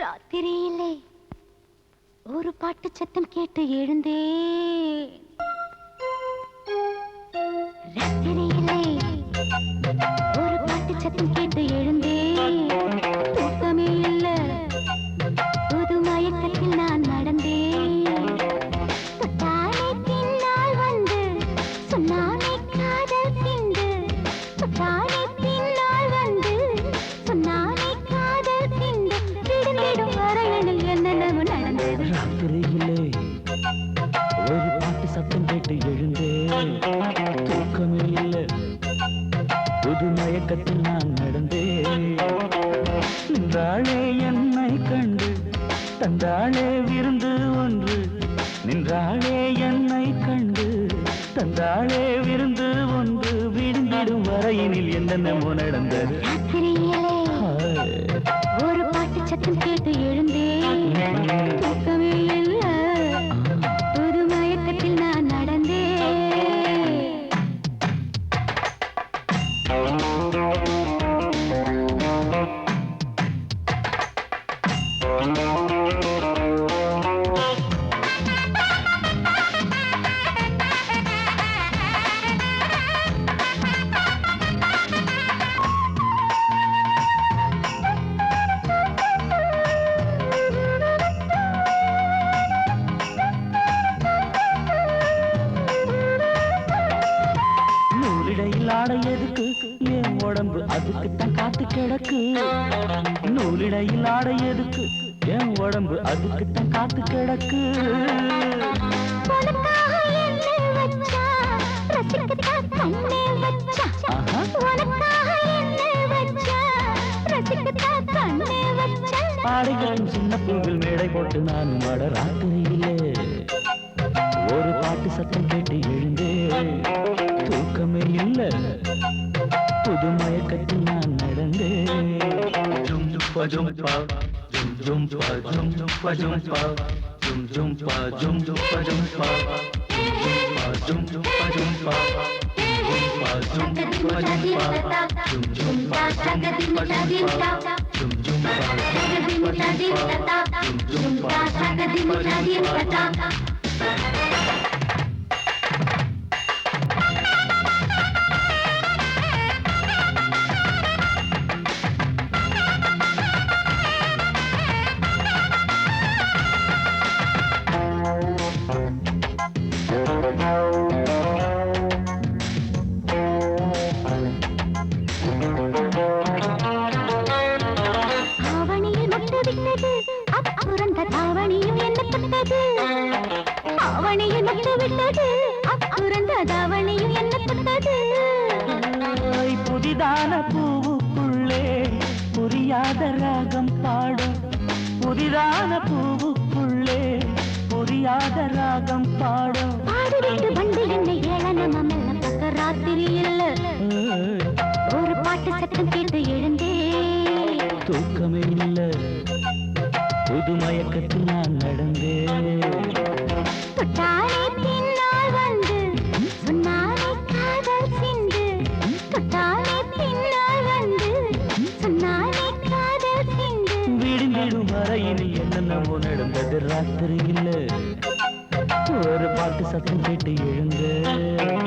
ராத்திரியிலே ஒரு பாட்டு சத்தம் கேட்டு எழுந்தேன். ராத்திரியிலே ஒரு பாட்டு சத்தம் கேட்டு எழுந்தேன். தூக்கமே இல்ல, புது மயக்கத்தில் நான் நடந்தேன். தொட்டானே பின்னால் வந்து சொன்னானே காதல் சிந்து. தொட்டானே பின்னால் வந்து சொன்னானே காதல் சிந்து. விடுந்திடும் வரையணில் என்னென்னவோ நடந்தது. ராத்திரியிலே ஒரு பாட்டு சத்தம் கேட்டு எழுந்தேன். தூக்கமே இல்லை, புது மயக்கத்தில் நான் நடந்தேன். நின்றாளே என்னை கண்டு தந்தாளே விருந்து ஒன்று. நின்றாளே என்னை கண்டு தந்தாளே விருந்து ஒன்று. விடுந்திடும் வரையினில் என்னென்னமோ நடந்தது. ராத்திரியிலே ஒரு பாட்டு சத்தம் கேட்டு எழுந்தேன். தூக்கமே இல்ல, புது மயக்கத்தில் நான் நடந்தேன். நூலிடையில் ஆடை எதுக்கு, என் உடம்பு அதுக்குத்தான் காத்து கிடக்கு. நூலிடையில் ஆடை எதுக்கு, என் உடம்பு அதுக்குத்தான் காத்து கிடக்கு. உனக்காக என்னை வச்சா, ரசிக்கத்தான் கண்ணே வச்சா. உனக்காக என்னை வச்சா, ரசிக்கத்தான் கண்ணே வச்சா. ஆடைகளும் சின்ன பூவில் மேடை போட்டு நானும் ஆட. ராத்திரியிலே ஒரு பாட்டு சத்தம் கேட்டு எழுந்தேன். தூக்கமே இல்ல, புது மயக்கத்தில் நான் நடந்தேன். ஜும் ஜும்பா ஜும்பா ஜும் ஜும்பா ஜும் ஜும்பா ஜும்பா ஜும் ஜும்பா ஜும் ஜும்பா ஜும்பா ஜும் ஜும்பா ஜும்பா ஜும்பா ஜும் ஜும்பா ஜும்பா ஜும் ஜும்பா ஜும்பா ஜும்பா ஜும் ஜும்பா ஆவணியில் முட்டு விட்டது, அப்புறந்த தாவணியும் என்ன தொட்டது. ஆவணியில் முட்டு விட்டது, அப்புறந்த தாவணியும் என்ன தொட்டது. புதிதான பூவுக்குள்ளே புரியாத ராகம் பாடும். புதிதான பூவுக்குள்ளே புரியாத ராகம் பாடும். பாடிவிட்டு வந்து என்னை ஏளனமா மெல்ல பக்க. ராத்திரி இல்ல, ஒரு பாட்டு சத்தம் கேட்டு எழுந்தேன். தூக்கமே இல்ல, புது மயக்கத்தில் நான் நடந்தேன். தொட்டானே பின்னால் வந்து சொன்னானே காதல் சிந்து. தொட்டானே பின்னால் வந்து சொன்னானே காதல் சிந்து. விடுந்திடும் வரையினில் என்னென்னவோ நடந்தது. ராத்திரி இல்ல, ஒரு பாட்டு சத்தம் கேட்டு எழுந்தேன்.